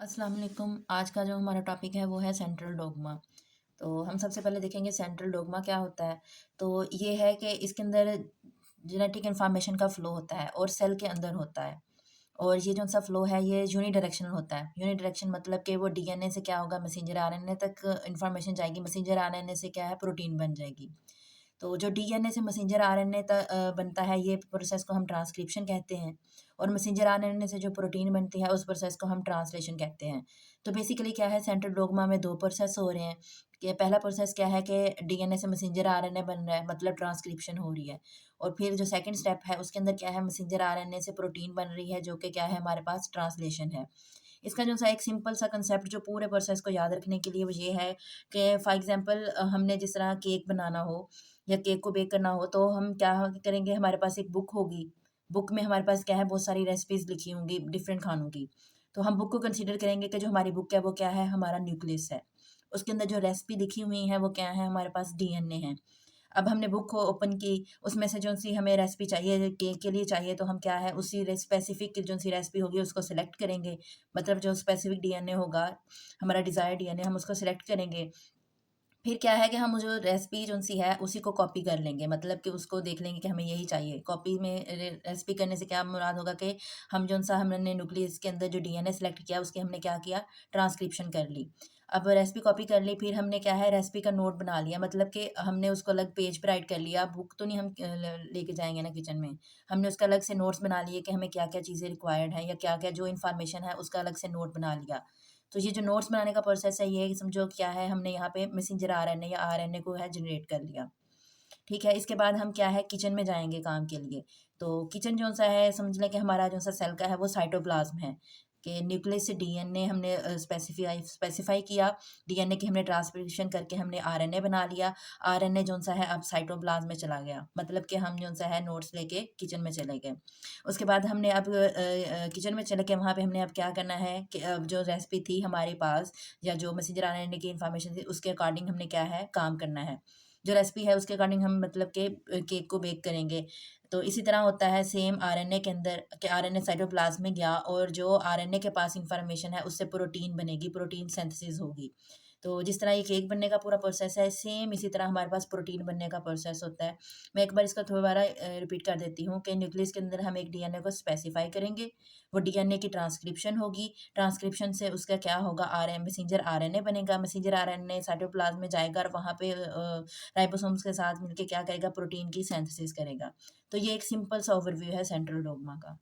अस्सलाम वालेकुम। आज का जो हमारा टॉपिक है वो है सेंट्रल डोग्मा। तो हम सबसे पहले देखेंगे सेंट्रल डोग्मा क्या होता है। तो ये है कि इसके अंदर जेनेटिक इन्फॉर्मेशन का फ़्लो होता है और सेल के अंदर होता है। और ये जो-सा फ़्लो है ये यूनिडायरेक्शनल होता है। यूनिडायरेक्शन मतलब कि वो डीएनए से क्या होगा, मैसेंजर आरएनए तक इन्फॉर्मेशन जाएगी, मैसेंजर आरएनए से क्या है, प्रोटीन बन जाएगी। तो जो डीएनए से मैसेंजर आरएनए बनता है, ये प्रोसेस को हम ट्रांसक्रिप्शन कहते हैं। और मैसेंजर आरएनए से जो प्रोटीन बनती है उस प्रोसेस को हम ट्रांसलेशन कहते हैं। तो बेसिकली क्या है, सेंट्रल डोग्मा में 2 प्रोसेस हो रहे हैं। कि पहला प्रोसेस क्या है कि डीएनए से मैसेंजर आरएनए बन रहा है, मतलब ट्रांसक्रिप्शन हो रही है। और फिर जो सेकंड स्टेप है उसके अंदर क्या है, मैसेंजर आरएनए से प्रोटीन बन रही है, जो कि क्या है, हमारे पास ट्रांसलेशन है। इसका जो सा एक सिंपल सा कंसेप्ट जो पूरे प्रोसेस को याद रखने के लिए वो ये है कि फॉर एग्जांपल हमने जिस तरह केक बनाना हो या केक को बेक करना हो, तो हम क्या करेंगे, हमारे पास एक बुक होगी। बुक में हमारे पास क्या है, बहुत सारी रेसिपीज़ लिखी होंगी डिफरेंट खानों की। तो हम बुक को कंसीडर करेंगे कि जो हमारी बुक है वो क्या है, हमारा न्यूक्लियस है। उसके अंदर जो रेसिपी लिखी हुई है वो क्या है, हमारे पास डीएनए है। अब हमने बुक को ओपन की, उसमें से जो-सी हमें रेसिपी चाहिए केक के लिए चाहिए, तो हम क्या है, उसी स्पेसिफिक जो-सी रेसिपी होगी उसको सेलेक्ट करेंगे। मतलब जो स्पेसिफिक डीएनए होगा, हमारा डिज़ायर्ड डीएनए, हम उसको सेलेक्ट करेंगे। फिर क्या है कि हम जो रेसिपी जो-सी है उसी को कॉपी कर लेंगे, मतलब कि उसको देख लेंगे कि हमें यही चाहिए। कॉपी में रेसिपी करने से क्या मुराद होगा कि हम जो-सा हमने न्यूक्लियस के अंदर जो डीएनए सेलेक्ट किया उसकी हमने क्या किया, ट्रांसक्रिप्शन कर ली। अब रेसिपी कॉपी कर ली, फिर हमने क्या है, रेसिपी का नोट बना लिया, मतलब कि हमने उसको अलग पेज पे राइट कर लिया। बुक तो नहीं हम लेके जाएँगे ना किचन में। हमने उसका अलग से नोट्स बना लिए कि हमें क्या-क्या चीज़ें रिक्वायर्ड हैं या क्या-क्या जो इन्फॉर्मेशन है उसका अलग से नोट बना लिया। तो ये जो नोट्स बनाने का प्रोसेस है, ये समझो क्या है, हमने यहाँ पे मैसेंजर आरएनए या आरएनए को है जनरेट कर लिया। ठीक है, इसके बाद हम क्या है, किचन में जाएँगे काम के लिए। तो किचन जो-सा है, समझ लें कि हमारा जो-सा सेल का है वो साइटोप्लाज़्म है, कि न्यूक्लियस से डीएनए हमने स्पेसिफ़ाई किया, डीएनए की हमने ट्रांसक्रिप्शन करके हमने आरएनए बना लिया। आरएनए जो-सा है अब साइटोप्लाज़्म में चला गया, मतलब कि हम जो-सा है नोट्स लेके किचन में चले गए। उसके बाद हमने अब किचन में चले के वहाँ पे हमने अब क्या करना है कि अब जो रेसिपी थी हमारे पास या जो मैसेंजर आरएनए की इन्फॉर्मेशन थी उसके अकॉर्डिंग हमने क्या है, काम करना है। जो रेसिपी है उसके अकॉर्डिंग हम मतलब के केक को बेक करेंगे। तो इसी तरह होता है सेम आरएनए के अंदर कि आरएनए साइटोप्लाज़्म में गया और जो आरएनए के पास इन्फॉर्मेशन है उससे प्रोटीन बनेगी, प्रोटीन सिंथेसिस होगी। तो जिस तरह ये केक बनने का पूरा प्रोसेस है, सेम इसी तरह हमारे पास प्रोटीन बनने का प्रोसेस होता है। मैं एक बार इसका दोबारा रिपीट कर देती हूँ कि न्यूक्लियस के अंदर हम एक डीएनए को स्पेसिफ़ाई करेंगे, वो डीएनए की ट्रांसक्रिप्शन होगी, ट्रांसक्रिप्शन से उसका क्या होगा, मैसेंजर आरएनए बनेगा, मैसेंजर आरएनए साइटोप्लाज़्म में जाएगा और वहाँ पे राइबोसोम्स के साथ मिलके क्या करेगा, प्रोटीन की सिंथेसिस करेगा। तो ये एक सिंपल सा ओवरव्यू है सेंट्रल डोग्मा का।